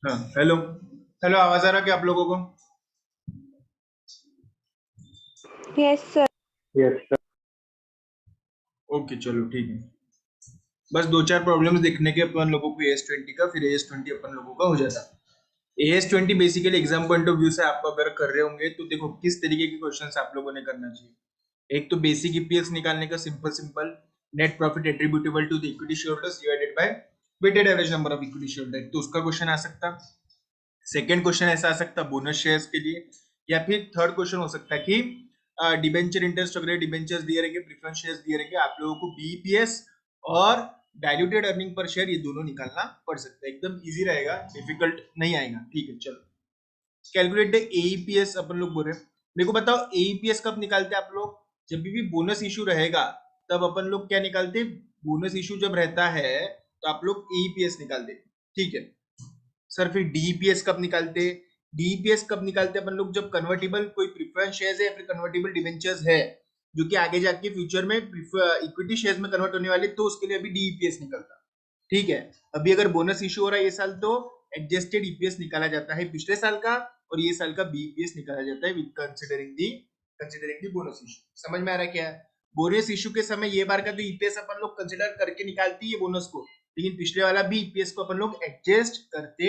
हाँ, hello. Hello, आवाज आ रहा क्या आप लोगों को? Yes sir. Yes sir. Okay, चलो ठीक है। बस दो चार प्रॉब्लम्स देखने के अपन लोगों को AS20 का, फिर AS20 अपन लोगों का हो जाता। AS20 basically exam point of view से आप अगर कर रहे होंगे तो देखो किस तरीके के क्वेश्चंस आप लोगों ने करना चाहिए। एक तो बेसिक ईपीएस निकालने का, simple simple net profit attributable to the equity shareholders divided by weighted average number of equity shareholder, तो उसका क्वेश्चन आ सकता। सेकेंड क्वेश्चन ऐसा आ सकता बोनस शेयर्स के लिए, या फिर थर्ड क्वेश्चन हो सकता है कि डिबेंचर इंटरेस्ट वगैरह डिबेंचर्स दिए रहेंगे, प्रेफरेंस शेयर्स दिए रहेंगे, आप लोगों को बीईपीएस और डाइल्यूटेड अर्निंग पर शेयर ये दोनों निकालना पड़ सकता है। एकदम इजी रहेगा, डिफिकल्ट नहीं आएगा। ठीक है, चलो कैलकुलेट द एईपीएस अपन लोग बोल रहे हैं। मेरे को बताओ एईपीएस कब निकालते हैं आप लोग? जब भी बोनस इशू रहेगा तब अपन लोग क्या निकालते हैं? बोनस इशू जब रहता है तो आप लोग एईपीएस निकालते हैं। ठीक है सर, फिर डीईपीएस कब निकालते? डीईपीएस कब निकालते अपन लोग? जब कन्वर्टेबल कोई प्रेफरेंस शेयर्स है या फिर कन्वर्टेबल डिबेंचर्स है जो कि आगे जाके फ्यूचर में इक्विटी शेयर्स में कन्वर्ट होने वाले, तो उसके लिए अभी डीईपीएस निकलता। ठीक है, अभी अगर बोनस इशू हो रहा है ये साल तो एडजस्टेड ईपीएस निकाला जाता है पिछले साल का, और ये साल का बीईपीएस निकाला जाता है with considering the bonus issue. समझ में आ रहा है क्या? बोनस इशू के समय ये बार का तो ईपीएस अपन लोग कंसिडर करके निकालती है बोनस को, लेकिन पिछले वाला भी ईपीएस को अपन लोग एडजस्ट करते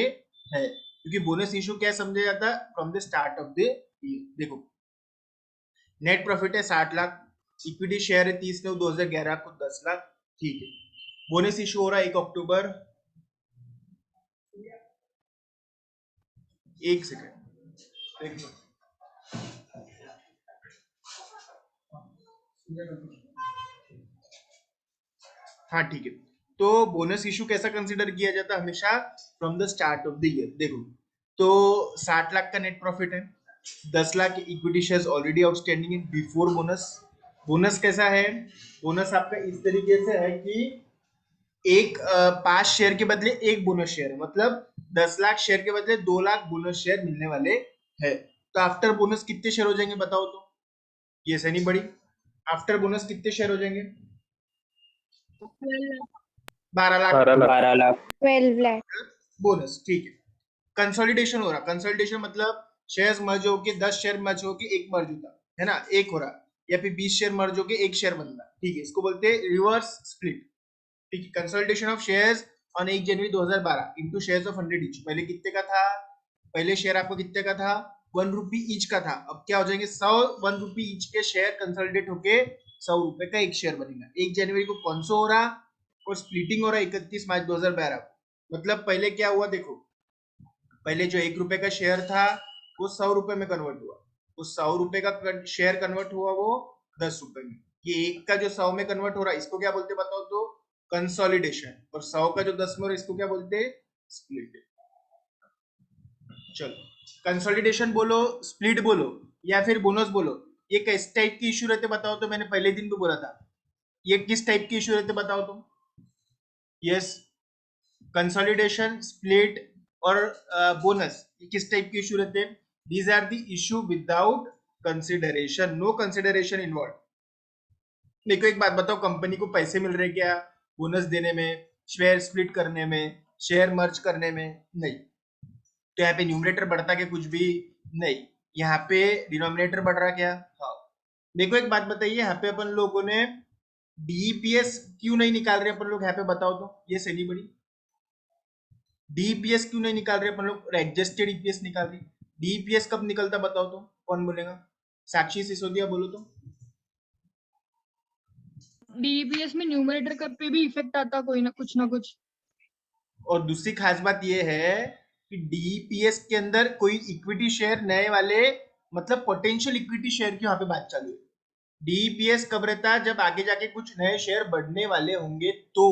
है, क्योंकि बोनस इशू क्या समझा जाता है? From the start of the year. देखो नेट प्रॉफिट है 60 लाख, इक्विटी शेयर है 30/9/2011 को 10 लाख। ठीक है, बोनस इशू हो रहा है 1 अक्टूबर। एक सेकेंड, हाँ ठीक है। तो बोनस इशू कैसा कंसिडर किया जाता है? हमेशा from the start of the year. देखो तो 60 लाख का नेट प्रॉफिट है, 10 lakh equity shares already outstanding है बिफोर बोनस। बोनस कैसा है? बोनस आपका इस तरीके से है कि एक 5 शेयर के बदले एक बोनस शेयर है, मतलब 10 लाख शेयर के बदले 2 लाख बोनस शेयर मिलने वाले है। तो आफ्टर बोनस कितने शेयर हो जाएंगे बताओ तो? ये सही नहीं बड़ी, आफ्टर बोनस कितने शेयर हो जाएंगे? 12 लाख 12 लाख। 12 लाख 12 लाख। बोनस। ठीक है, कंसोलिडेशन हो रहा। कंसोलिडेशन मतलब शेयर्स मर्ज होके 10 शेयर मर्ज होके एक मर्ज होता है ना, एक हो रहा, या फिर 20 शेयर मर्ज होके एक शेयर बनता। ठीक है, इसको बोलते हैं रिवर्स स्प्लिट। ठीक है, consolidation of shares on 1 January 2012 into shares of 100 each. पहले कितने का था? पहले शेयर आपको कितने का था? 1 रुपी ईच का था। अब क्या हो जाएंगे? 100 1 रुपी ईच के शेयर कंसोलिडेट होके 100 रुपए का एक शेयर बनेगा। 1 जनवरी को कौन सा हो रहा? और स्प्लिटिंग हो रहा है 31 मार्च 2012 को। मतलब पहले क्या हुआ देखो, पहले जो 1 रुपए का शेयर था वो 100 रुपए में कन्वर्ट हुआ, वो 100 रुपए का शेयर कन्वर्ट हुआ वो 10 रुपए में। ये एक का जो 100 में कन्वर्ट हो रहा है इसको क्या बोलते बताओ तो? कंसोलिडेशन। और 100 का जो 10 में हो रहा है इसको क्या बोलते हैं? स्प्लिट। चलो कंसोलिडेशन बोलो, स्प्लिट बोलो, या फिर बोनस बोलो, ये किस टाइप की इश्यू रहते बताओ तो? मैंने पहले दिन भी बोला था, ये किस टाइप की इश्यू रहते बताओ तो? यस, कंसोलिडेशन, स्प्लिट और बोनस, ये किस टाइप के इशू रहते हैं? These are the issue without consideration, no consideration involve. मेरे को एक बात बताओ, कंपनी को पैसे मिल रहे क्या बोनस देने में, शेयर स्प्लिट करने में, शेयर मर्ज करने में? नहीं। तो यहाँ पे न्यूमरेटर बढ़ता क्या? कुछ भी नहीं। यहाँ पे डिनोमिनेटर बढ़ रहा क्या? हाँ। मेरे को एक बात बताइए, यहाँ पे अपन लोगों ने डीईपीएस क्यों नहीं निकाल रहे अपन लोग? यहाँ पे बताओ तो, ये सही बड़ी डीईपीएस क्यों नहीं निकाल रहे अपन लोग? एडजस्टेड ईपीएस निकाल रहे। डीईपीएस कब निकलता बताओ तो? कौन बोलेगा? साक्षी सिसोदिया बोलो तो। डीईपीएस में न्यूमरेटर का पे भी इफेक्ट आता कोई ना कुछ। और दूसरी खास बात ये है कि डीईपीएस के अंदर कोई इक्विटी शेयर नए वाले, मतलब पोटेंशियल इक्विटी शेयर की वहां पे बात चालू है। डीईपीएस कब रहता है? जब आगे जाके कुछ नए शेयर बढ़ने वाले होंगे तो।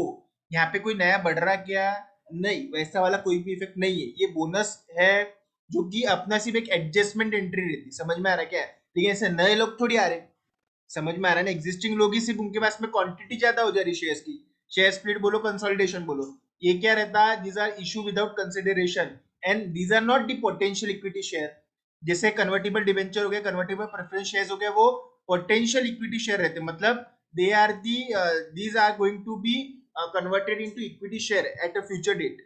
यहाँ पे कोई नया बढ़ रहा क्या? नहीं, वैसा वाला कोई भी इफेक्ट नहीं है। ये बोनस है जो कि अपना सिर्फ एक एडजस्टमेंट एंट्री रहती है। समझ में आ रहा है क्या? लेकिन ऐसे नए लोग थोड़ी आ रहे। समझ में आ रहा है ना? एग्जिस्टिंग लोग ही सिर्फ उनके पास में क्वांटिटी ज्यादा हो जा रही शेयर्स की। शेयर स्प्लिट बोलो, कंसोलिडेशन बोलो, ये क्या रहता है? These are issue without consideration and these are not the potential equity share. जैसे कन्वर्टेबल डिवेंचर हो गया, कन्वर्टेबल प्रेफरेंस शेयर्स हो गया, वो पोटेंशियल इक्विटी शेयर रहते हैं, मतलब they are the these are going to be converted into equity share at a future date.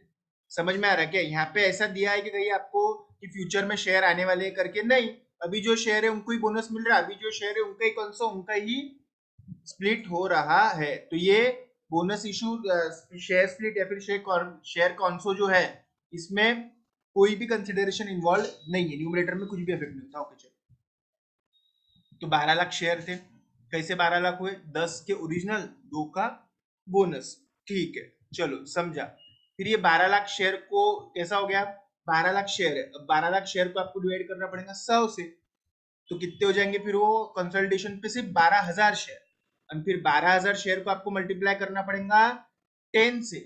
समझ में आ रहा है क्या? यहाँ पे ऐसा दिया है कि कहीं आपको कि फ्यूचर में शेयर आने वाले हैं करके नहीं, अभी जो शेयर है उनको ही बोनस मिल रहा है, अभी जो शेयर है उनका ही कौन सा उनका ही स्प्लिट हो रहा है। तो ये बोनस इशू शेयर स्प्लिट या फिर शेयर कॉन्सो जो है इसमें कोई भी कंसिडरेशन इन्वॉल्व नहीं है, न्यूमरेटर में कुछ भी इफेक्ट नहीं होता। ओके चलो, तो 12 लाख शेयर थे, कैसे 12 लाख हुए? 10 के ओरिजिनल, 2 का बोनस, ठीक है चलो समझा। फिर ये 12 लाख शेयर को कैसा हो गया? 12 लाख शेयर है, अब 12 लाख शेयर को आपको डिवाइड करना पड़ेगा 100 से, तो कितने हो जाएंगे फिर वो कंसल्टेशन पे? सिर्फ 12,000 शेयर, और फिर 12,000 शेयर को आपको मल्टीप्लाई करना पड़ेगा 10 से,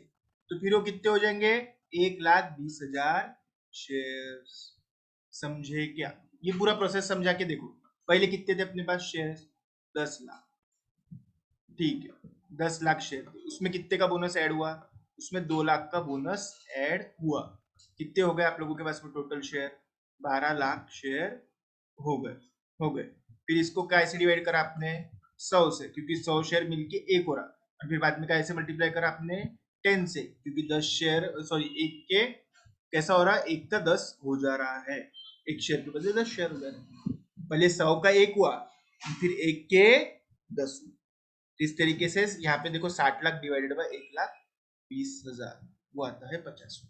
तो फिर वो कितने हो जाएंगे? 1,20,000 शेयर। समझे क्या? ये पूरा प्रोसेस समझा के देखो। पहले कितने थे अपने पास शेयर? 10 लाख, ठीक है 10 लाख शेयर, उसमें कितने का बोनस ऐड हुआ? उसमें 2 लाख का बोनस ऐड हुआ। कितने हो गए आप लोगों के पास में टोटल शेयर? 12 लाख शेयर हो गए, हो गए। फिर इसको कैसे डिवाइड करा आपने? 100 से, क्योंकि 100 शेयर मिलके एक हो रहा, और फिर बाद में कैसे मल्टीप्लाई करा आपने? 10 से, क्योंकि 10 शेयर सॉरी एक के कैसा हो रहा है? एक का 10 हो जा रहा है, एक शेयर के बदले 10 शेयर हो जा रहे हैं। पहले 100 का एक हुआ, फिर एक के 10 हुआ। इस तरीके से यहाँ पे देखो 60 लाख डिवाइडेड बाय 1,20,000 वो आता है 50।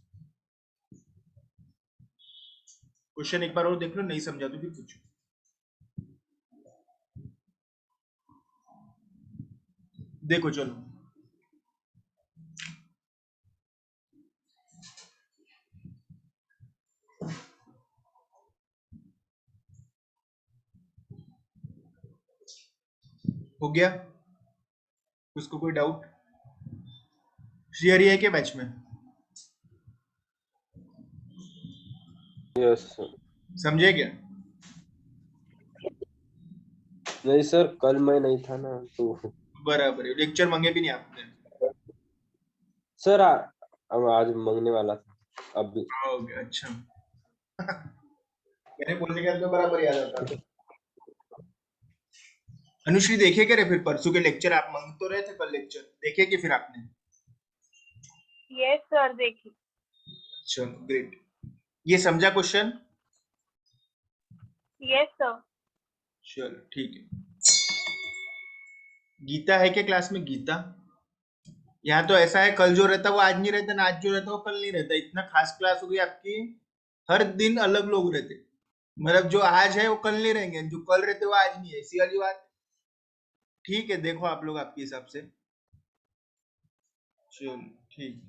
क्वेश्चन एक बार और देख लो, नहीं समझा तो फिर पूछो। देखो चलो, हो गया? उसको कोई डाउट? श्रेयर है क्या बैच में? Yes sir. समझे क्या? नहीं सर, कल मैं नहीं था ना तो। बराबर है, लेक्चर मांगे भी नहीं आपने? सर अब आज मांगने वाला था अभी। हो गया, अच्छा। मैंने बोलने के बाद तो बराबर याद आता। अनुश्री देखे क्या रे फिर परसों के लेक्चर? आप मांग तो रहे थे कल लेक्चर, देखे कि फिर आपने? यस सर देखिए। चलो ग्रेट। ये समझा क्वेश्चन? Yes sir. चलो ठीक है। गीता है क्या क्लास में? गीता यहाँ तो ऐसा है, कल जो रहता वो आज नहीं रहता ना, आज जो रहता वो कल नहीं रहता। इतना खास क्लास हो गई आपकी, हर दिन अलग लोग रहते, मतलब जो आज है वो कल नहीं रहेंगे, जो कल रहते वो आज नहीं है, इसी वाली बात। ठीक है, देखो आप लोग आपके हिसाब से। चलो ठीक,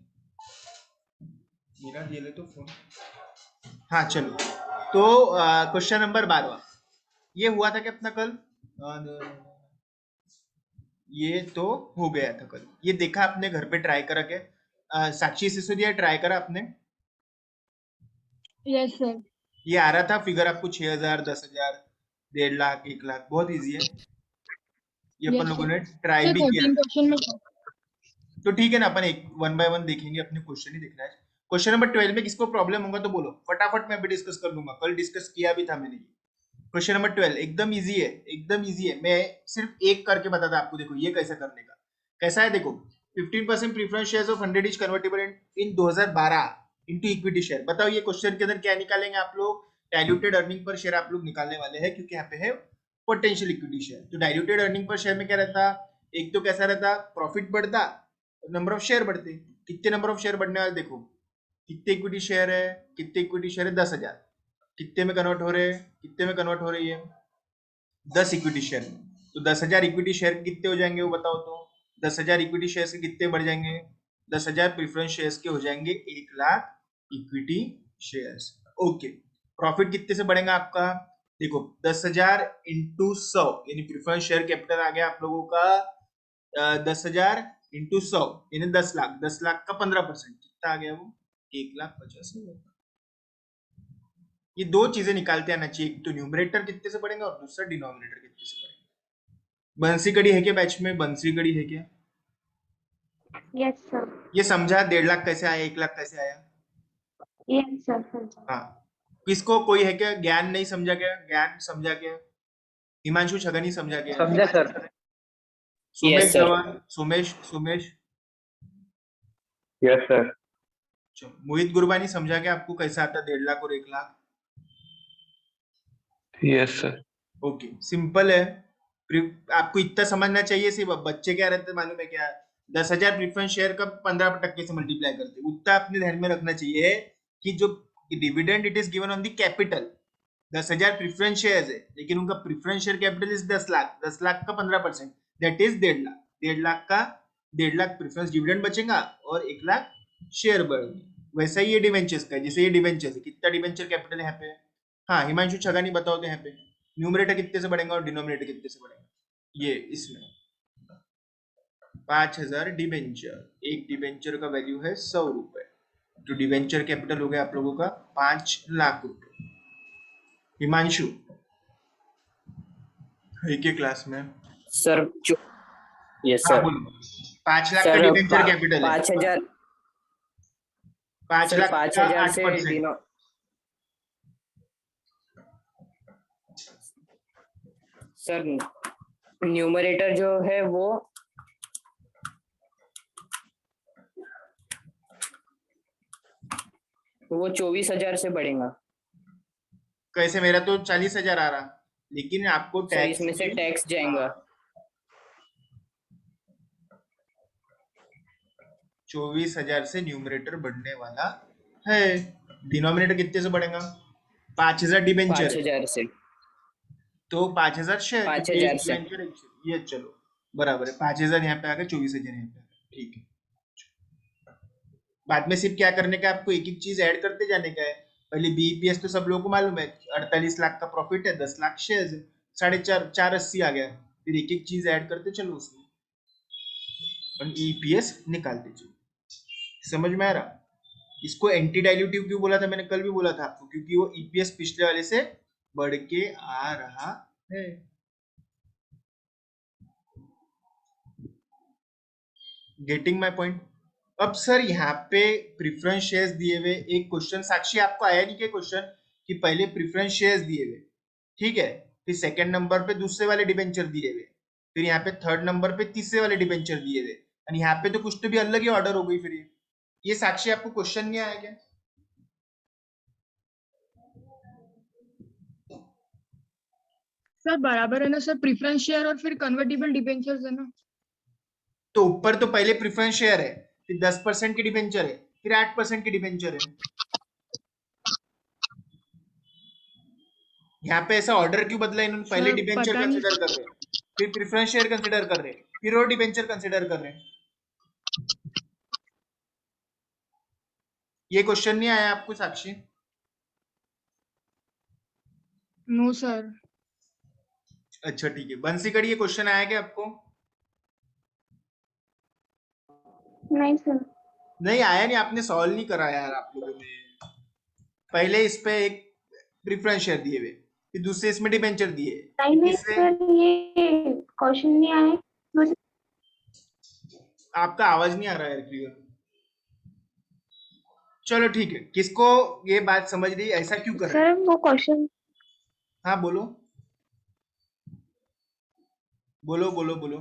मेरा ये ले तो फोन। हाँ चलो, तो क्वेश्चन नंबर 12 ये हुआ था कि अपना कल ये तो हो गया था कल, ये देखा आपने घर पे ट्राई करा के? साक्षी सिसोदिया ट्राई करा आपने? Yes sir. ये आ रहा था फिगर आपको 6,000, 10,000, 1.5 लाख, 1 लाख, बहुत इजी है। ये अपन यस लोगों सर। ने ट्राई सर भी किया 13 था। क्वेश्चन में था। तो ठीक है ना, अपन एक 1 बाय 1 देखेंगे, अपने क्वेश्चन ही देखना है। क्वेश्चन नंबर 12 में किसको प्रॉब्लम होगा तो बोलो फटाफट, मैं अभी डिस्कस कर दूंगा, कल डिस्कस किया भी था मैंने। क्वेश्चन नंबर 12 एकदम इजी है, एकदम इजी है। मैं सिर्फ एक करके बताता आपको, देखो ये कैसा करने का। कैसा है देखो, 15% preference shares of 100 is convertible in 2012 into equity share. बताओ ये क्वेश्चन के अंदर क्या निकालेंगे आप लोग? डाइल्यूटेड अर्निंग पर शेयर आप लोग निकालने वाले हैं, क्योंकि यहाँ पे है पोटेंशियल इक्विटी शेयर। तो डाइल्यूटेड अर्निंग पर शेयर में क्या रहता? एक तो कैसा रहता, प्रॉफिट बढ़ता, नंबर ऑफ शेयर बढ़ते। कितने नंबर ऑफ शेयर बढ़ने वाले देखो, कितने इक्विटी शेयर है? कितने इक्विटी शेयर है? 10,000। कितने में कन्वर्ट हो रहे हैं? कितने में कन्वर्ट हो रही है? 10 इक्विटी शेयर। तो 10,000 इक्विटी शेयर कितने हो जाएंगे वो बताओ तो? 10,000 इक्विटी शेयर के कितने बढ़ जाएंगे? 10,000 प्रेफरेंस शेयर्स के हो जाएंगे 1 lakh equity shares. Okay, profit कितने से बढ़ेगा आपका? देखो 10,000 इंटू 100 यानी प्रेफरेंस शेयर कैपिटल आ गया आप लोगों का 10,000 इंटू 100 यानी 10 लाख। 10 लाख का 15% कितना आ गया वो? 1,50,000। ये दो चीजें निकालते आना चाहिए, एक तो न्यूमरेटर कितने से बढ़ेगा और दूसरा डिनोमिनेटर कितने से बढ़ेगा। बंसी कड़ी है क्या बैच में? बंसी कड़ी है क्या? Yes sir. ये समझा 1.5 लाख कैसे आया, 1 लाख कैसे आया? Yes sir. हाँ, किसको कोई है क्या ज्ञान नहीं समझा क्या? ज्ञान समझा क्या? हिमांशु छगनी समझा क्या? समझा सर। Sumesh Yes, sir. जवान, सुमेश सुमेश यस सर। चलो मोहित गुरबानी समझा के आपको कैसा आता 1.5 लाख और 1 lakh? Yes sir. Okay simple है। आपको इतना समझना चाहिए, सिर्फ अब बच्चे क्या रहते हैं मालूम है क्या, 10,000 प्रीफरेंस शेयर का 15% से मल्टीप्लाई करते हैं। उतना अपने ध्यान में रखना चाहिए कि जो dividend it is given on the capital, 10,000 preference share है लेकिन उनका preference share capital is 10 lakh, 10 lakh का 15% दैट इज 1.5 लाख। 1.5 लाख का 1.5 लाख प्रीफरेंस डिविडेंड बचेगा और 1 लाख शेयर बढ़ेंगे। वैसा ही ये डिवेंचर्स का है, जैसे ये डिवेंचर्स है, कितना डिवेंचर कैपिटल है यहाँ पे? हाँ हिमांशु छगानी बताओ तो यहाँ पे न्यूमरेटर कितने से बढ़ेगा और डिनोमिनेटर कितने से बढ़ेगा? ये इसमें 5,000 डिवेंचर, एक डिवेंचर का वैल्यू है 100 रुपए, तो डिवेंचर कैपिटल हो गया आप लोगों का 5 लाख रुपए। हिमांशु है के क्लास में? सर यस हाँ सर। बोलो। 5 लाख का सर डिवेंचर कैपिटल है, 5,000 5 सर लाख का 5,000 से 8%। सर न्यूमरेटर जो है वो 24,000 से बढ़ेगा। कैसे? मेरा तो 40,000 आ रहा, लेकिन आपको सर टैक्स इसमें से टैक्स जाएगा। 24,000 से न्यूमरेटर बढ़ने वाला है। डिनोमिनेटर कितने से बढ़ेगा? 5,000 डिवेंचर 5,000 से तो 5,000 शेयर, 5,000 से। ये चलो बराबर है। 5,000 यहाँ पे आ गए, 24,000 यहाँ पे आ गए, ठीक है। बाद में सिर्फ क्या करने का, आपको एक एक चीज ऐड करते जाने का है। पहले बीईपीएस तो सब लोगों को मालूम है, 48 लाख का प्रॉफिट है, 10 लाख शेयर है, 4.80 आ गया। फिर एक एक चीज ऐड करते चलो उसमें और ईपीएस निकालते चलो। समझ में आ रहा? इसको एंटी डाइल्यूटिव क्यों बोला था मैंने कल भी बोला था आपको, क्योंकि वो ईपीएस पिछले वाले से बढ़ के आ रहा है। Getting my point? अब सर यहाँ पे प्रेफरेंस शेयर्स दिए हुए, एक क्वेश्चन साक्षी आपको आया नहीं क्या क्वेश्चन, कि पहले प्रेफरेंस शेयर्स दिए हुए, ठीक है, फिर सेकंड नंबर पे दूसरे वाले डिबेंचर दिए हुए, फिर यहाँ पे थर्ड नंबर पे तीसरे वाले डिबेंचर दिए हुए, और यहाँ पे तो कुछ तो भी अलग ही ऑर्डर हो गई। फिर ये साक्षी आपको क्वेश्चन नहीं आया क्या? सर बराबर है ना सर, प्रीफरेंस शेयर और फिर कन्वर्टिबल डिबेंचर्स है ना। तो ऊपर तो पहले प्रेफरेंस शेयर है, फिर 10% की डिबेंचर है, फिर 8% की डिबेंचर है। यहाँ पे ऐसा ऑर्डर क्यों बदला इन्होंने? पहले सर डिबेंचर पता नहीं। कंसिडर कर रहे हैं, फिर प्रेफरेंस शेयर कंसिडर कर रहे हैं, फिर और डिबेंचर कंसिडर कर रहे हैं। ये क्वेश्चन नहीं आया आपको साक्षी? No sir. अच्छा ठीक है। बंसीगढ़ ये क्वेश्चन आया क्या आपको? नहीं सर। नहीं आया, नहीं आपने सॉल्व नहीं करा यार आप लोगों ने। पहले इस पे एक प्रेफरेंस शेयर दिए हुए, फिर दूसरे इसमें डिबेंचर दिए, नहीं तीसरे सर, ये क्वेश्चन नहीं आए मुझे। आपका आवाज नहीं आ रहा है क्लियर। चलो ठीक है, किसको ये बात समझ रही, ऐसा क्यों कर रहे हैं? सर वो क्वेश्चन हाँ बोलो बोलो बोलो बोलो।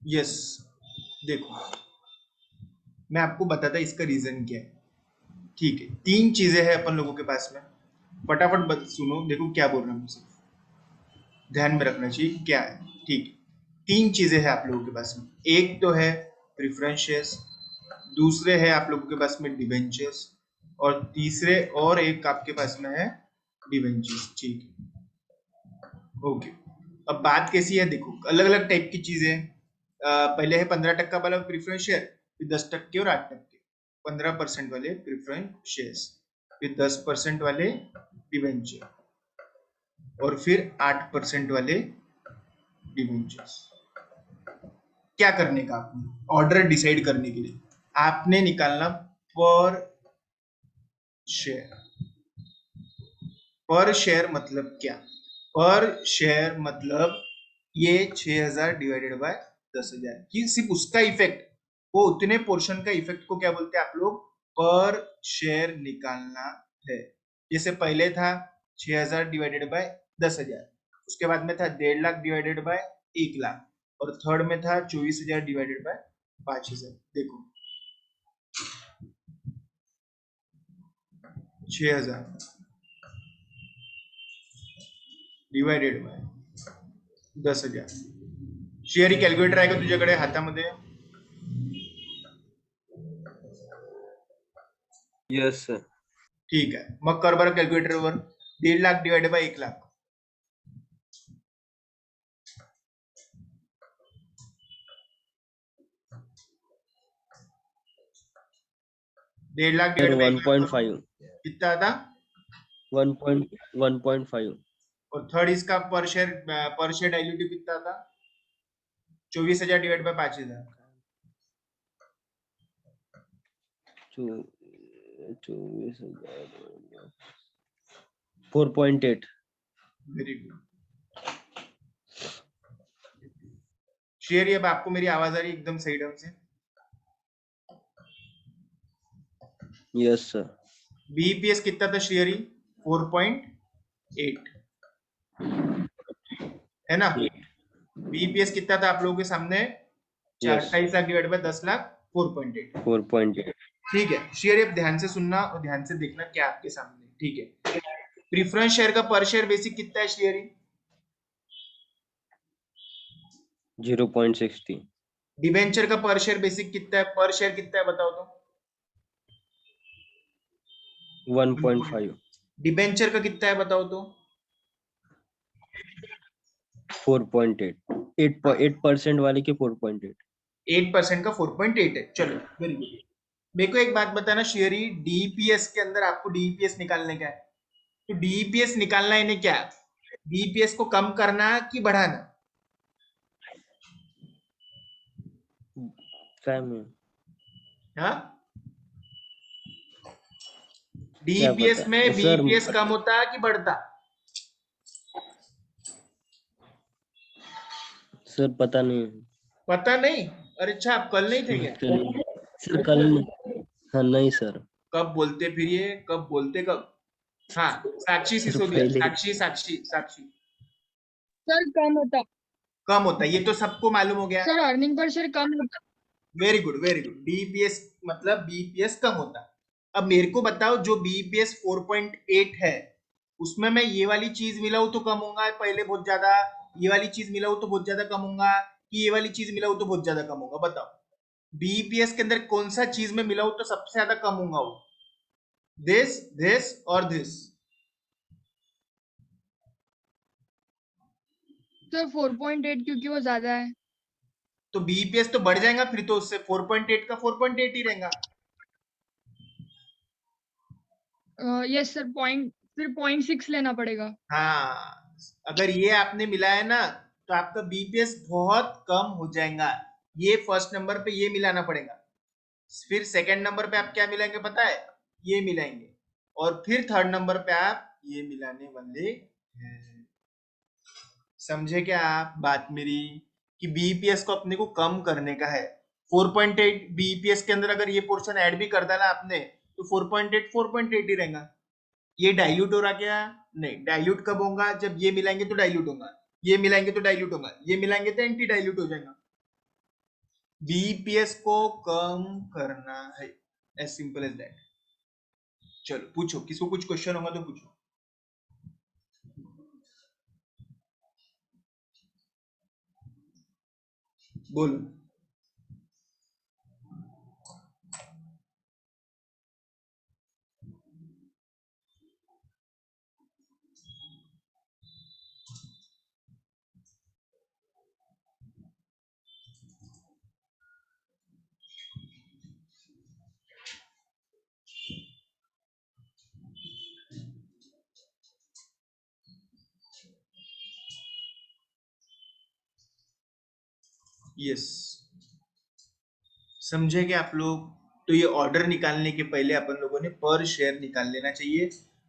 यस देखो मैं आपको बताता इसका रीजन क्या है। ठीक है, 3 चीजें हैं अपन लोगों के पास में, फटाफट सुनो, देखो क्या बोल रहा हूँ, सिर्फ ध्यान में रखना चाहिए क्या है। ठीक है, 3 चीजें हैं आप लोगों के पास में। एक तो है प्रेफरेंस शेयर्स, दूसरे है आप लोगों के पास में डिबेंचर्स, और तीसरे और एक आपके पास में है डिबेंचर्स। ठीक है ओके। अब बात कैसी है देखो, अलग अलग टाइप की चीजें। पहले है 15% वाला प्रेफरेंस शेयर, फिर 10% और 8%। 15% वाले प्रेफरेंस शेयर्स, फिर 10% वाले डिबेंचर, और फिर 8% वाले डिबेंचर्स। क्या करने का आपने, ऑर्डर डिसाइड करने के लिए आपने निकालना पर शेयर। पर शेयर मतलब क्या? पर शेयर मतलब ये 6,000 डिवाइडेड बाय 10,000 कि सिर्फ उसका इफेक्ट, वो उतने पोर्शन का इफेक्ट को क्या बोलते हैं आप लोग? पर शेयर निकालना है। जैसे पहले था 6,000 डिवाइडेड बाय 10,000, उसके बाद में था 1.5 लाख डिवाइडेड बाय 1 लाख, और थर्ड में था 24,000 डिवाइडेड बाय 5,000। देखो 6,000 डिवाइडेड बाय 10,000. शेअरी कॅल्क्युलेटर आहे का तुझ्याकडे हातामध्ये? Yes sir. ठीक आहे, मग कर बरं कॅल्क्युलेटरवर. 1.5 lakh divided by 1 lakh. 1.5 lakh sir divided by 1 lakh 1.5. कितना आता? 1.5. और थर्ड इसका पर शेयर डाइल्यूटिव कितना था? 24,000 divide by 5,000. 24,000. 4.8. Very good. Share, अब आपको मेरी आवाज आ रही है एकदम सही ढंग से? Yes sir. बीईपीएस कितना था शेयरी? 4.8 है ना? बीईपीएस कितना था आप लोगों के सामने? Yes. 28 lakh divide by 10 lakh 4.8. 4.8. ठीक है शेयर, अब ध्यान से सुनना और ध्यान से देखना क्या आपके सामने. ठीक है, प्रीफरेंस शेयर का पर शेयर बेसिक कितना है शेयरी? 0.60. डिबेंचर का पर शेयर बेसिक कितना है? पर शेयर कितना है बताओ तो? 1.5. डिबेंचर का कितना है बताओ तो? 4.8. 8% वाले के 4.8. 8% का 4.8 है. चलो वेरी गुड. मेरे को एक बात बताना शेयरी, डीईपीएस के अंदर आपको डीईपीएस निकालने का है, तो डीईपीएस निकालना है इन्हें क्या? डीईपीएस को कम करना कि बढ़ाना? क्या में? हाँ, डीईपीएस पता? में सर, बीईपीएस कम होता कि बढ़ता? सर पता नहीं. पता नहीं? अरे अच्छा, आप कल नहीं थे क्या? सर कल हाँ नहीं सर. कब बोलते फिर ये, कब बोलते कब? हाँ, साक्षी सिसोदिया, पहले. साक्षी सर कम होता. कम होता, ये तो सबको मालूम हो गया. सर अर्निंग पर शेयर कम होता. Very good very good. DEPS मतलब बीईपीएस कम होता. अब मेरे को बताओ, जो बीईपीएस 4.8 है उसमें मैं ये वाली चीज मिलाऊं तो कम होगा पहले बहुत ज्यादा, ये वाली चीज मिलाऊं तो बहुत ज्यादा कम होगा, कि ये वाली चीज मिलाऊं तो बहुत ज्यादा कम होगा? बताओ, बीईपीएस के अंदर कौन सा चीज में मिलाऊं तो सबसे ज्यादा कम होगा? वो दिस और दिस? सर 4.8 क्योंकि वो ज्यादा है. तो बीईपीएस तो बढ़ जाएगा फिर, तो उससे 4.8 का 4.8 ही रहेगा. Yes sir. फिर 0.6 लेना पड़ेगा. हाँ, अगर ये आपने मिलाया ना तो आपका बीपीएस बहुत कम हो जाएगा. ये फर्स्ट नंबर पे ये मिलाना पड़ेगा, फिर सेकंड नंबर पे आप क्या मिलाएंगे पता है? ये मिलाएंगे, और फिर थर्ड नंबर पे आप ये मिलाने वाले हैं. समझे क्या आप बात मेरी? कि बीईपीएस को अपने को कम करने का है. 4.8 बीईपीएस के अंदर अगर ये पोर्शन ऐड भी कर डाला आपने तो 4.8 ही रहेगा. ये डाइल्यूट हो रहा क्या? नहीं, डाइल्यूट कब होगा? जब ये मिलाएंगे तो डाइल्यूट होगा, ये मिलाएंगे तो डाइल्यूट होगा, ये मिलाएंगे तो एंटी डाइल्यूट हो जाएगा. बीईपीएस को कम करना है, एज सिंपल एज दैट. चलो पूछो, किसको कुछ क्वेश्चन होगा तो पूछो. बोलो. यस, समझे क्या आप लोग? तो ये ऑर्डर निकालने के पहले अपन लोगों ने पर शेयर निकाल लेना चाहिए,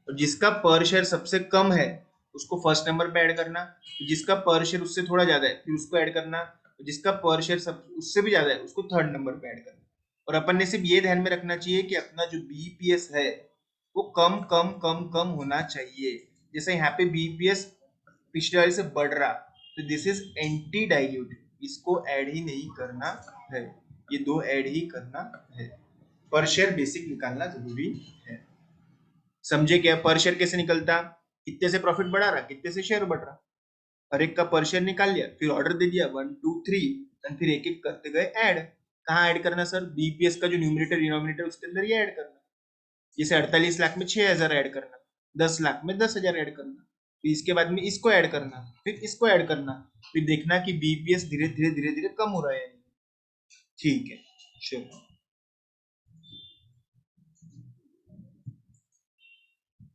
और जिसका पर शेयर सबसे कम है उसको फर्स्ट नंबर पे ऐड करना, जिसका पर शेयर उससे थोड़ा ज्यादा है फिर उसको ऐड करना, जिसका पर शेयर सब उससे भी ज्यादा है उसको थर्ड नंबर पे ऐड करना. और अपन ने सिर्फ ये ध्यान में रखना चाहिए कि अपना जो बीईपीएस है वो कम कम कम कम होना चाहिए. जैसे यहाँ पे बीईपीएस पिछले वाले से बढ़ रहा, तो दिस इज एंटी डाइल्यूटिव, इसको ऐड ही नहीं करना है, ये दो ऐड ही करना है। पर शेयर बेसिक निकालना जरूरी है। समझे क्या? पर शेयर कैसे निकलता? कितने से प्रॉफिट बढ़ा रहा, कितने से शेयर बढ़ रहा, हर एक का पर शेयर निकाल लिया, फिर ऑर्डर दे दिया 1 2 3, एंड फिर एक एक करते गए ऐड। कहाँ ऐड करना सर? बीपीएस का जो न्यूमरेटर डिनोमिनेटर उसके अंदर ये ऐड करना। जैसे 48 लाख में 6000 ऐड करना, 10 लाख में 10,000 ऐड करना, फिर इसके बाद में इसको ऐड करना, फिर इसको ऐड करना, फिर देखना कि बीपीएस धीरे धीरे धीरे धीरे कम हो रहा है। ठीक है, चलो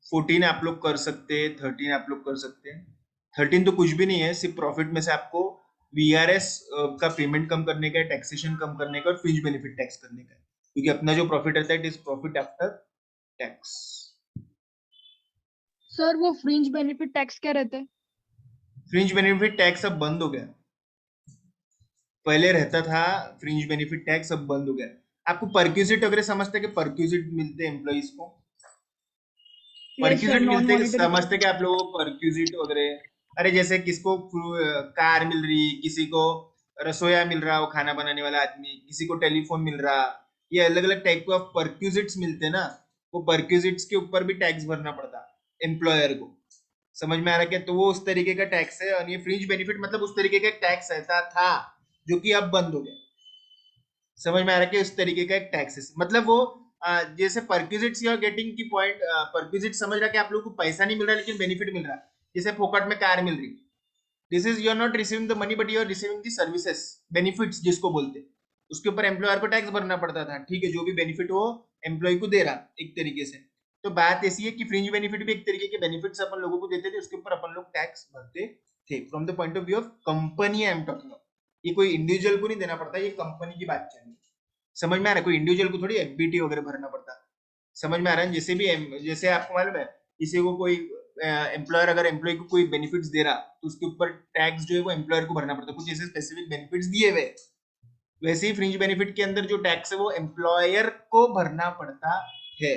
14 आप लोग कर सकते हैं, 13 आप लोग कर सकते हैं। 13 तो कुछ भी नहीं है, सिर्फ प्रॉफिट में से आपको वीआरएस का पेमेंट कम करने का है, टैक्सेशन कम करने का और फ्रिंज बेनिफिट टैक्स करने का है, क्योंकि अपना जो प्रॉफिट रहता है it is profit after tax. Sir वो फ्रिंज बेनिफिट टैक्स क्या रहते हैं? फ्रिंज बेनिफिट टैक्स अब बंद हो गया, पहले रहता था फ्रिंज बेनिफिट टैक्स, अब बंद हो गया। आपको परक्यूजिट वगैरह समझते हैं कि परक्यूजिट मिलते हैं एम्प्लॉइज को, परक्यूजिट नॉन मिलते हैं, मॉनिटरी समझते कि आप लोगों को परक्यूजिट वगैरह? अरे जैसे किसको कार मिल रही, किसी को रसोया मिल रहा, वो खाना बनाने वाला आदमी, किसी को टेलीफोन मिल रहा, ये अलग अलग टाइप के परक्यूजिट्स मिलते हैं ना, वो परक्यूजिट्स के ऊपर भी टैक्स भरना पड़ता एम्प्लॉयर को। समझ में आ रहा है क्या? तो वो उस तरीके का टैक्स है, और ये फ्रिंज बेनिफिट मतलब उस तरीके का टैक्स रहता था जो कि अब बंद हो गया। समझ में आ रहा है कि उस तरीके का एक टैक्स है, मतलब वो जैसे परक्यूजिट्स यू आर गेटिंग की पॉइंट, परक्यूजिट समझ रहा कि आप लोगों को पैसा नहीं मिल रहा लेकिन बेनिफिट मिल रहा, जैसे फोकट में कार मिल रही, this is you are not receiving the money but you are receiving the services, benefits जिसको बोलते, उसके ऊपर एम्प्लॉयर को टैक्स भरना पड़ता था। ठीक है, जो भी बेनिफिट वो एम्प्लॉय को दे रहा एक तरीके से। तो बात ऐसी है कि फ्रिंज बेनिफिट भी एक तरीके के बेनिफिट्स अपन लोगों को देते थे, उसके ऊपर अपन लोग टैक्स भरते थे from the point of view of company. I am talking, ये कोई इंडिविजुअल को नहीं देना पड़ता, ये कंपनी की बात चल रही है। समझ में आ रहा है? कोई इंडिविजुअल को थोड़ी एफबीटी वगैरह भरना पड़ता। समझ में आ रहा है? जैसे भी जैसे आपको मालूम है किसी को कोई एम्प्लॉयर अगर एम्प्लॉय को कोई बेनिफिट्स दे रहा तो उसके ऊपर टैक्स जो है वो एम्प्लॉयर को भरना पड़ता है, कुछ ऐसे स्पेसिफिक बेनिफिट्स दिए हुए। वैसे ही फ्रिंज बेनिफिट के अंदर जो टैक्स है वो एम्प्लॉयर को भरना पड़ता है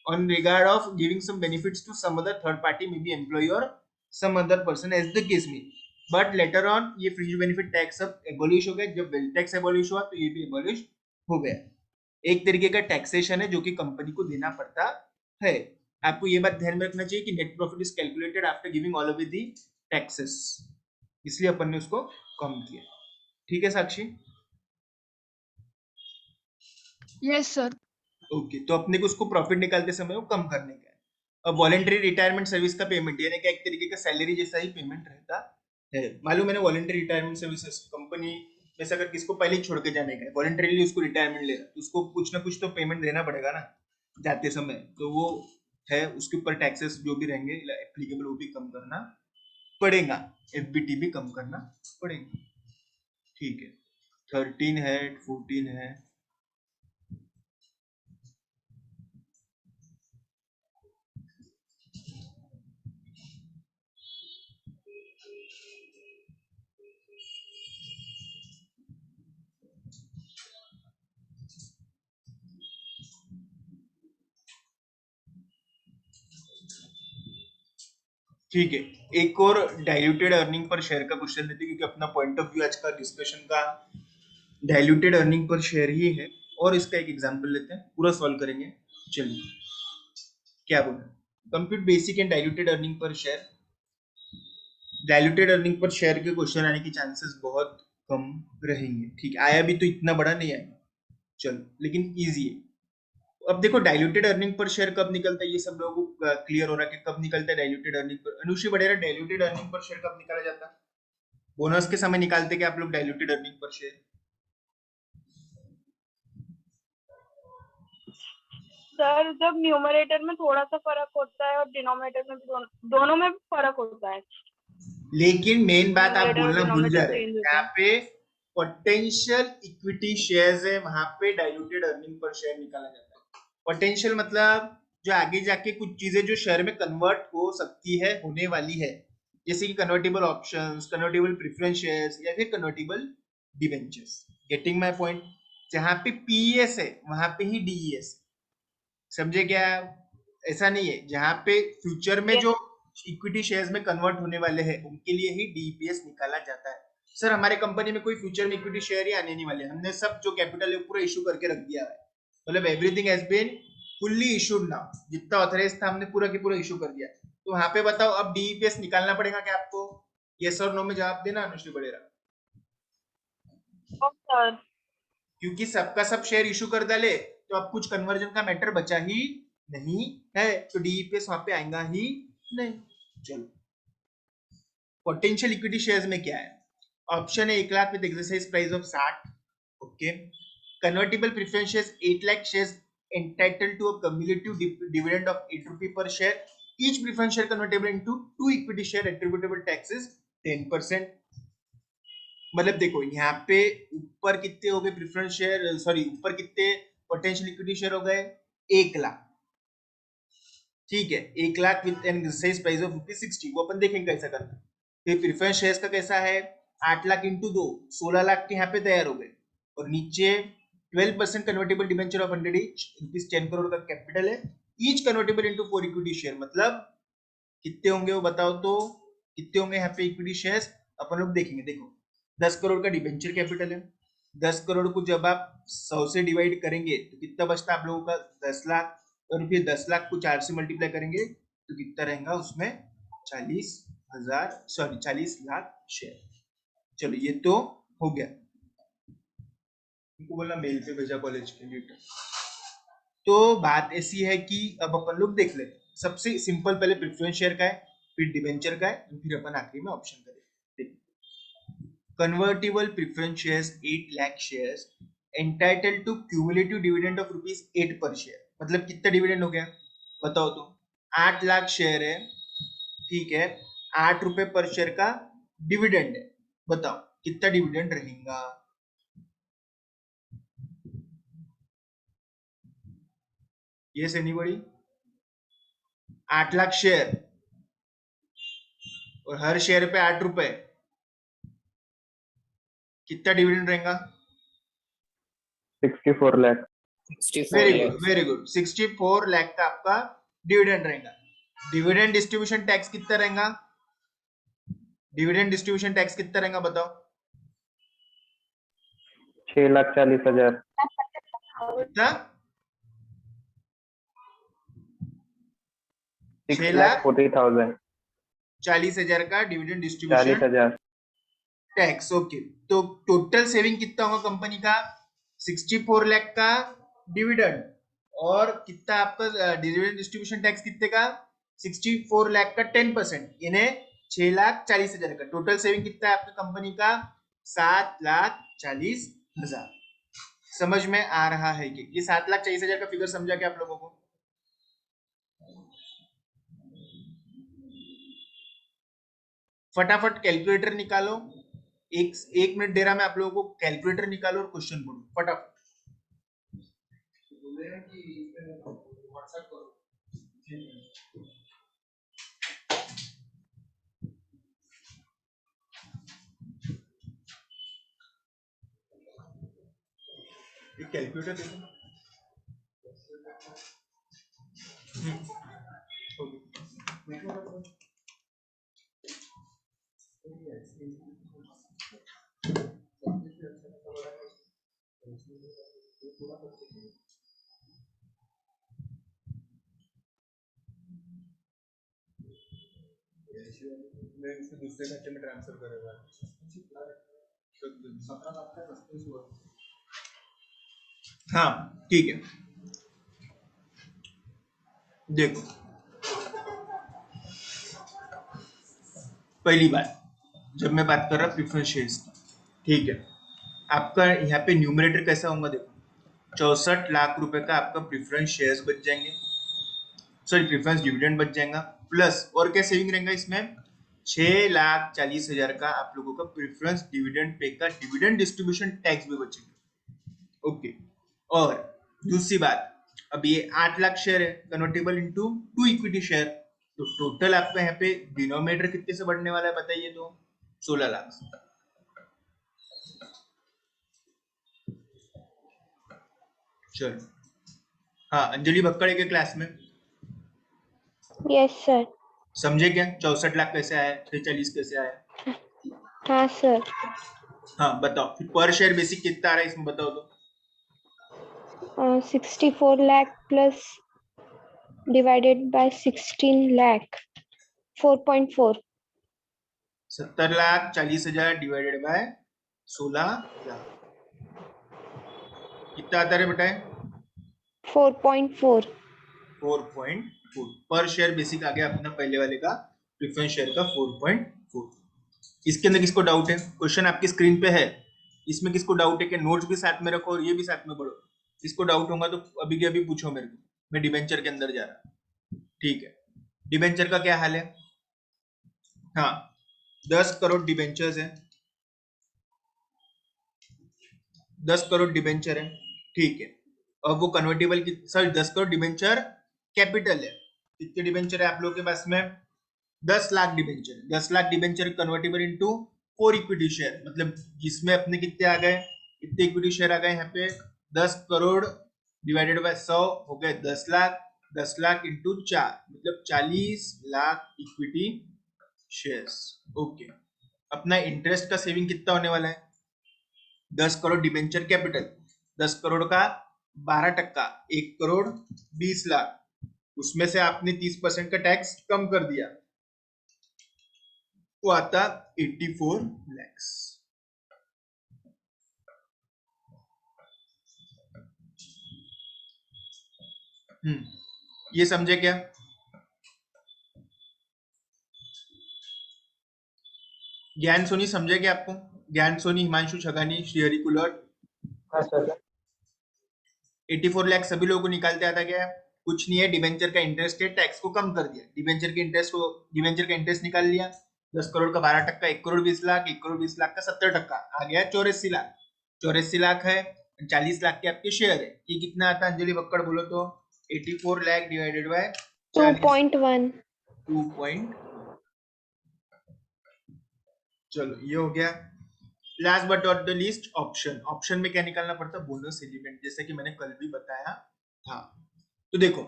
on regard of giving some benefits to some other third party, may be employ और some other person as the case में। बट लेटर ऑन ये फ्रिंज बेनिफिट टैक्स अब एबॉलिश हो गया, जब वेल्थ टैक्स एबॉलिश हुआ तो ये भी एबॉलिश हो गया। एक तरीके का टैक्सेशन है जो कि कंपनी को देना पड़ता है। आपको ये बात ध्यान में रखना चाहिए कि net profit is calculated after giving all of the taxes, इसलिए अपन ने उसको कम किया। ठीक है साक्षी? Yes sir. ओके, तो अपने को उसको प्रॉफिट निकालते समय वो कम करने का है। अब वॉलंटरी रिटायरमेंट सर्विस का पेमेंट यानी कि एक तरीके का सैलरी जैसा ही पेमेंट रहता है। मालूम है ना, वॉलंटरी रिटायरमेंट सर्विसेज कंपनी में से अगर किसको पहले ही छोड़ के जाने का है, वॉलंटरीली उसको रिटायरमेंट ले रहा है, तो उसको कुछ ना कुछ तो पेमेंट देना पड़ेगा ना जाते समय, तो वो है उसके ऊपर टैक्सेस जो भी रहेंगे एप्लीकेबल वो भी कम करना पड़ेगा, एफबीटी भी कम करना पड़ेगा। ठीक है, 13 है, 14 है। ठीक है, एक और डाइल्यूटेड अर्निंग पर शेयर का क्वेश्चन लेते हैं, क्योंकि अपना पॉइंट ऑफ व्यू आज का डिस्कशन का डाइल्यूटेड अर्निंग पर शेयर ही है, और इसका एक एग्जांपल लेते हैं, पूरा सॉल्व करेंगे। चलिए, क्या बोल रहे हैं? Compute basic and diluted earning पर शेयर। डाइल्यूटेड अर्निंग पर शेयर के क्वेश्चन आने के चांसेस बहुत कम रहेंगे। ठीक, आया भी तो इतना बड़ा नहीं आएगा, चलो, लेकिन इजी है। अब देखो डाइल्यूटेड अर्निंग पर शेयर कब निकलता है, ये सब लोगों को क्लियर हो रहा है कि कब निकलता है diluted earning per. Anushree बढ़ेरा, diluted earning पर शेयर कब निकाला जाता है? बोनस के समय निकालते क्या आप लोग डाइल्यूटेड अर्निंग पर शेयर? सर जब न्यूमरेटर में थोड़ा सा फर्क होता है और डिनोमिनेटर में भी दोनों में भी फर्क होता है, लेकिन मेन बात आप न्यूमरेटर और बोलना भूल जा डिनोमिनेटर रहे चेंज हैं, होता यहाँ है। पे पोटेंशियल इक्विटी शेयर्स है, वहां पे डाइल्यूटेड अर्निंग पर शेयर निकाला जाता है। पोटेंशियल मतलब जो आगे जाके कुछ चीजें जो शेयर में कन्वर्ट हो सकती है, होने वाली है, जैसे कि convertible options, convertible preference shares या फिर convertible debentures. Getting my point? जहां पे पीईएस है वहां पे ही डीईएस, समझे क्या? ऐसा नहीं है, जहां पे फ्यूचर में जो इक्विटी शेयर्स में कन्वर्ट होने वाले हैं उनके लिए ही डीईपीएस निकाला जाता है। सर हमारे कंपनी में कोई फ्यूचर में इक्विटी शेयर ही आने नहीं वाले, हमने सब जो कैपिटल है पूरा इशू करके रख दिया है, मतलब everything has been fully issued now, जितना ऑथराइज था हमने पूरा के पूरा इशू कर दिया। तो वहां पे बताओ अब डीईपीएस निकालना पड़ेगा क्या आपको? यस और नो में जवाब देना अनुश्री बड़ेरा, सर क्योंकि सबका सब शेयर इशू कर डाले तो अब कुछ कन्वर्जन का मैटर बचा ही नहीं है, तो डीईपीएस वहां पे आएगा ही नहीं। चलो पोटेंशियल इक्विटी शेयर्स में क्या है? ऑप्शन है 1 lakh with exercise price of 60, okay. Convertible preference shares 8 lakh shares entitled to a cumulative dividend of 8 rupee per share. Each preference share convertible into 2 equity share attributable tax is 10%. मतलब देखो यहाँ पे ऊपर कितने हो गए प्रेफरेंस शेयर, सॉरी ऊपर कितने पोटेंशियल इक्विटी शेयर हो गए? 1 लाख, ठीक है। 1 lakh with an exercise price of ₹60, वो अपन देखेंगे कैसा करना। फिर प्रेफरेंस शेयर्स का कैसा है? 8 लाख इंटू 2, 16 लाख के यहाँ पे तैयार हो गए, और नीचे 12% convertible debenture of 100 each, ₹10 crore का कैपिटल है। Each convertible into 4 equity share, मतलब कितने होंगे वो बताओ तो, कितने होंगे यहाँ पे इक्विटी शेयर्स? अपन लोग देखेंगे, देखो 10 करोड़ का डिबेंचर कैपिटल है, 10 करोड़ को जब आप 100 से डिवाइड करेंगे तो कितना बचता है आप लोगों का? 10 लाख, और फिर 10 लाख को 4 से मल्टीप्लाई करेंगे तो कितना रहेगा उसमें? 40 लाख शेयर। चलो ये तो हो गया, बोला मेल पे भेजा कॉलेज के लिए। तो बात ऐसी है कि अब अपन लोग देख ले, सबसे सिंपल पहले प्रेफरेंस शेयर का है, फिर डिबेंचर का है, फिर अपन आखिरी में ऑप्शन करेंगे। Convertible preference shares 8 lakh shares entitled to cumulative dividend of ₹8 per share, मतलब कितना डिविडेंड हो गया बताओ तो? 8 लाख शेयर है, ठीक है, ₹8 पर शेयर का डिविडेंड है, बताओ कितना डिविडेंड रहेगा? Yes, anybody? 8 लाख शेयर और हर शेयर पे ₹8, कितना डिविडेंड रहेगा? 64 lakh. 64 very lakhs. Good, very good, 64 lakh का आपका डिविडेंड रहेगा। डिविडेंड डिस्ट्रीब्यूशन टैक्स कितना रहेगा? डिविडेंड डिस्ट्रीब्यूशन टैक्स कितना रहेगा बताओ? 6,40,000। कितना? 6,40,000। 40,000 का डिविडेंड डिस्ट्रीब्यूशन 40,000। Tax, okay. तो टोटल सेविंग कितना होगा कंपनी का? 64 लाख का डिविडेंड, और कितना आपका डिविडेंड डिस्ट्रीब्यूशन टैक्स कितने का? 64 लाख का 10%, यानी 6,40,000 का। टोटल सेविंग कितना है आपकी कंपनी का? 7,40,000। समझ में आ रहा है कि ये 7,40,000 का फिगर समझा क्या आप लोगों को? फटाफट कैलकुलेटर निकालो, एक मिनट दे रहा मैं आप लोगों को, कैलकुलेटर निकालो और क्वेश्चन पढ़ो फटाफट। कैलकुलेटर दे दो। मैं इसे दूसरे खाते में ट्रांसफर करेगा। हाँ ठीक है, देखो पहली बात, जब मैं बात कर रहा प्रेफरेंस शेयर्स की, ठीक है, आपका यहाँ पे न्यूमरेटर कैसा होगा? देखो 64 लाख रुपए का आपका प्रेफरेंस शेयर्स बच जाएंगे, सॉरी प्रेफरेंस डिविडेंड बच जाएगा, प्लस और क्या सेविंग रहेगा इसमें? 6,40,000 का आप लोगों का प्रेफरेंस डिविडेंड पे का डिविडेंड डिस्ट्रीब्यूशन टैक्स भी बचेगा, ओके। और दूसरी बात, अब ये 8 लाख शेयर है कन्वर्टेबल इनटू 2 इक्विटी शेयर, तो टोटल आपका यहाँ पे डिनोमिनेटर कितने से बढ़ने वाला है बताइए तो? 16 लाख। चलो हाँ, अंजलि भक्कड़ के क्लास में। Yes sir. समझे क्या? 64 लाख कैसे आया, 46 कैसे आया? हाँ सर। हाँ बताओ फिर पर शेयर बेसिक कितना आ रहा है इसमें बताओ तो। 64 lakh plus divided by 16 lakh 4.4. 70 lakh 40,000 divided by 16 lakh कितना आता है बेटा? 4.4. 4.4 पर शेयर बेसिक आ गया अपना पहले वाले का प्रेफरेंस शेयर का 4.4। इसके अंदर किसको डाउट है? क्वेश्चन आपकी स्क्रीन पे है, इसमें किसको डाउट है कि नोट्स भी साथ में रखो और ये भी साथ में पढ़ो। किसको डाउट होगा तो अभी के अभी पूछो मेरे को, मैं डिबेंचर के अंदर जा रहा। ठीक है, डिबेंचर का क्या हाल है? हाँ 10 करोड़ डिबेंचर्स है, 10 करोड़ डिबेंचर है। ठीक है, अब वो कन्वर्टेबल की सर 10 करोड़ डिबेंचर कैपिटल है। कितने डिबेंचर है आप लोगों के पास में? 10 lakh debenture. 10 lakh debenture convertible into 4 equity share, मतलब जिसमें अपने कितने आ गए, कितने इक्विटी शेयर आ गए यहाँ पे? 10 करोड़ डिवाइडेड बाय 100 हो गए 10 लाख। 10 लाख इंटू 4 मतलब 40 लाख इक्विटी शेयर्स। ओके, अपना इंटरेस्ट का सेविंग कितना होने वाला है? 10 करोड़ डिबेंचर कैपिटल, 10 करोड़ का 12%, 1 करोड़ 20 लाख, उसमें से आपने 30% का टैक्स कम कर दिया, वो आता 84 लैक्स। ये समझे क्या? ज्ञान सोनी समझे क्या आपको? ज्ञान सोनी, हिमांशु छगानी, श्रीहरि कुलर। हाँ सर। 84 लाख सभी लोगों को निकालते आता क्या? कुछ नहीं है, डिबेंचर का इंटरेस्ट है, टैक्स को कम कर दिया, डिबेंचर के इंटरेस्ट को, डिबेंचर का इंटरेस्ट निकाल लिया। 10 करोड़ का 12%, 1 करोड़ 20 लाख, 1 करोड़ 20 लाख का 70% आ गया 84 लाख। 84 लाख है, 40 लाख के आपके शेयर है, ये कितना आता है अंजलि बक्कड़ बोलो तो? 84 लाख डिवाइडेड बाय 2.1. 2. चलो ये हो गया। Last but not the least option. Option में क्या निकालना पड़ता है? बोनस एलिमेंट, जैसे कि मैंने कल भी बताया था। तो देखो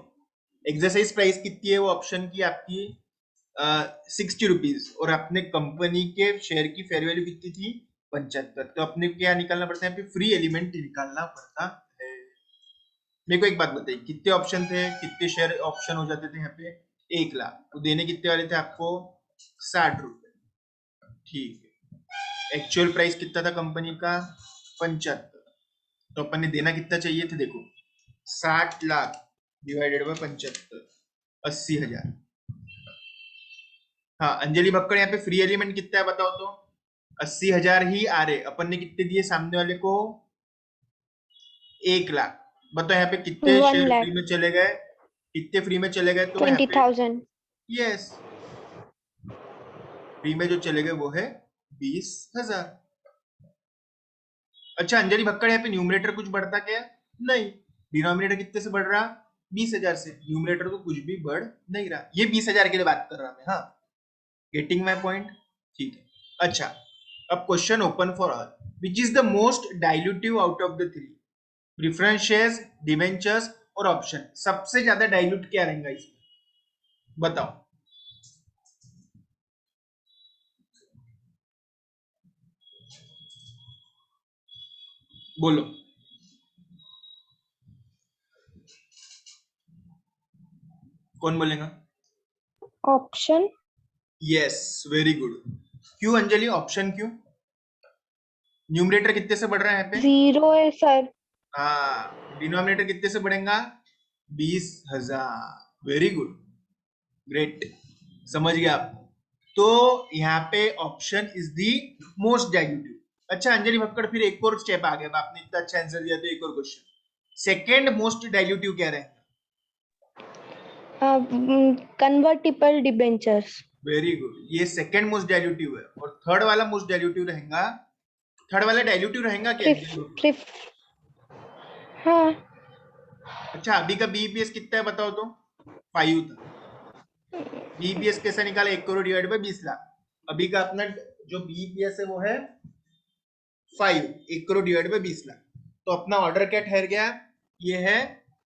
एक्सरसाइज प्राइस कितनी है वो ऑप्शन की आपकी 60 रुपीज, और अपने कंपनी के शेयर की फेयर वैल्यू कितनी थी? 75। तो अपने को क्या निकालना पड़ता है? फ्री एलिमेंट निकालना पड़ता है। मेरे को एक बात बताइए, कितने ऑप्शन थे, कितने शेयर ऑप्शन हो जाते थे यहाँ पे? 1 लाख। तो देने कितने वाले थे आपको? 60 रुपए। ठीक है, एक्चुअल प्राइस कितना था कंपनी का? 75। तो अपन ने देना कितना चाहिए थे? देखो 60 लाख डिवाइडेड बाय 75, 80,000। हाँ अंजलि भक्कड़, यहाँ पे फ्री एलिमेंट कितना है बताओ तो? 80,000 ही आ रहे, अपन ने कितने दिए सामने वाले को? 1 लाख। बताओ यहाँ पे कितने 1 शेयर lakh फ्री में चले गए? कितने फ्री में चले गए? तो यहाँ पे 20,000. यस, फ्री में जो चले गए वो है 20,000। अच्छा अंजलि भक्कड़, यहाँ पे न्यूमरेटर कुछ बढ़ता क्या? नहीं, डिनोमिनेटर कितने से बढ़ रहा? 20,000 से। न्यूमरेटर तो कुछ भी बढ़ नहीं रहा, ये 20,000 के लिए बात कर रहा मैं। हाँ, गेटिंग माई पॉइंट? ठीक है। अच्छा, अब question open for all, which is the most dilutive out of the three? Preference shares, debentures और ऑप्शन, सबसे ज्यादा डाइल्यूट क्या रहेगा इसमें बताओ? बोलो। कौन बोलेगा? Option yes, very good. क्यों अंजलि, ऑप्शन क्यों? न्यूमरेटर कितने से बढ़ रहा है यहाँ पे? 0 है सर. हाँ, डिनोमिनेटर कितने से बढ़ेगा? 20,000। वेरी गुड, ग्रेट, समझ गया आप। तो यहाँ पे option is the most dilutive. अच्छा अंजलि भक्कड़, फिर एक और स्टेप आ गया, आपने इतना अच्छा आंसर दिया तो एक और क्वेश्चन, सेकेंड मोस्ट डाइल्यूटिव क्या रहेगा? Convertible debentures. वेरी गुड, ये सेकेंड मोस्ट डाइल्यूटिव है। और थर्ड वाला मोस्ट डाइल्यूटिव रहेगा? थर्ड वाला डाइल्यूटिव रहेगा क्या? हाँ. अच्छा, अभी का बीईपीएस कितना है बताओ तो? 5 था। बीईपीएस कैसा निकाला? 1 करोड़ डिवाइड बाय 20 लाख। अभी का अपना जो बीईपीएस है वो है 5, 1 करोड़ डिवाइड बाय 20 लाख। तो अपना ऑर्डर क्या ठहर गया? ये है,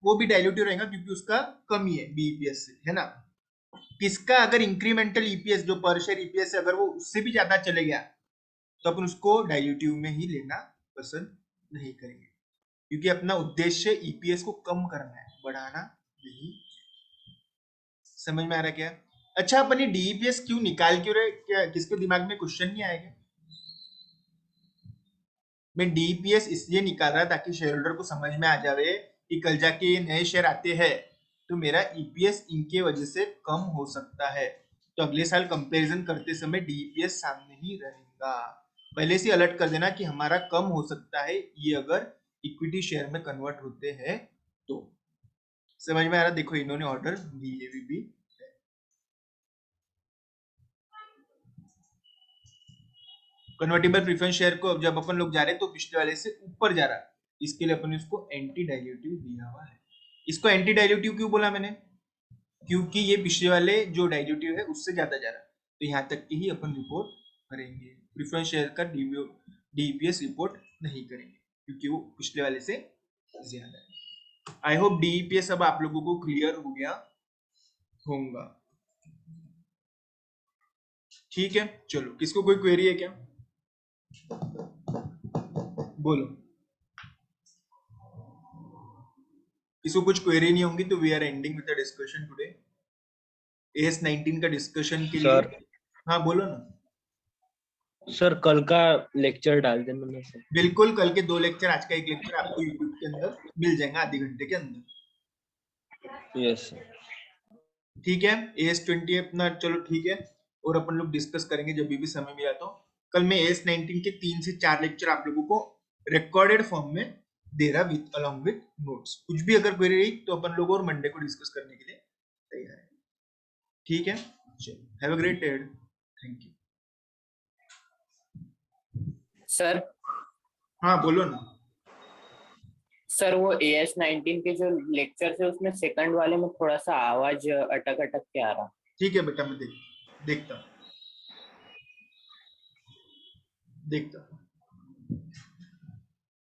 वो भी डाइल्यूटिव रहेगा क्योंकि उसका कम ही है बीईपीएस से, है ना? किसका अगर इंक्रीमेंटल ईपीएस जो पर शेयर ईपीएस है अगर वो उससे भी ज्यादा चले गया तो अपन उसको डाइल्यूटिव में ही लेना पसंद नहीं करेंगे, क्योंकि अपना उद्देश्य ईपीएस को कम करना है, बढ़ाना नहीं। समझ में आ रहा क्या? अच्छा, अपन ये डीईपीएस क्यों निकाल क्यों रहे, क्या किसके दिमाग में क्वेश्चन नहीं आएगा? मैं डीईपीएस इसलिए निकाल रहा ताकि शेयर होल्डर को समझ में आ जावे कि कल जाके ये नए शेयर आते हैं तो मेरा ईपीएस इनके वजह से कम हो सकता है, तो अगले साल कंपैरिजन करते समय डीईपीएस सामने ही रहेगा। पहले से अलर्ट कर देना कि हमारा कम हो सकता है ये अगर इक्विटी शेयर में कन्वर्ट होते हैं तो। समझ में आ रहा? देखो इन्होंने ऑर्डर दिए भी है। कन्वर्टेबल प्रेफरेंस शेयर को अब जब अपन लोग जा रहे हैं तो पिछले वाले से ऊपर जा रहा है, इसके लिए अपन इसको एंटी डाइल्यूटिव दिया हुआ है। इसको एंटी डाइल्यूटिव क्यों बोला मैंने? क्योंकि ये पिछले वाले जो डाइल्यूटिव है उससे ज्यादा जा रहा है, तो यहाँ तक की ही अपन रिपोर्ट करेंगे। प्रेफरेंस शेयर का डीईपीएस रिपोर्ट नहीं करेंगे क्योंकि वो पिछले वाले से ज्यादा है। आई होप डीईपीएस अब आप लोगों को क्लियर हो गया होगा। ठीक है, चलो किसको कोई क्वेरी है क्या? बोलो। किसी को कुछ क्वेरी नहीं होंगी तो we are ending with the discussion today. AS19 का डिस्कशन के लिए सर हाँ बोलो ना। सर कल का लेक्चर डाल देना ना सर। बिल्कुल, कल के 2 लेक्चर, आज का 1 लेक्चर आपको यूट्यूब के अंदर मिल जाएगा आधे घंटे के अंदर। Yes sir. ठीक है, AS20 अपना चलो ठीक है, और अपन लोग डिस्कस करेंगे जब भी समय मिला तो। कल मैं AS19 के 3 से 4 लेक्चर आप लोगों को रिकॉर्डेड फॉर्म में दे रहा विद अलॉन्ग विद नोट्स। कुछ भी अगर क्वेरी रही तो अपन लोग और मंडे को डिस्कस करने के लिए तैयार है। ठीक है, चलो have a great day. Thank you. Sir हाँ बोलो ना। सर वो AS19 के जो लेक्चर है उसमें सेकंड वाले में थोड़ा सा आवाज अटक अटक के आ रहा। ठीक है बेटा, मैं देखता हूँ।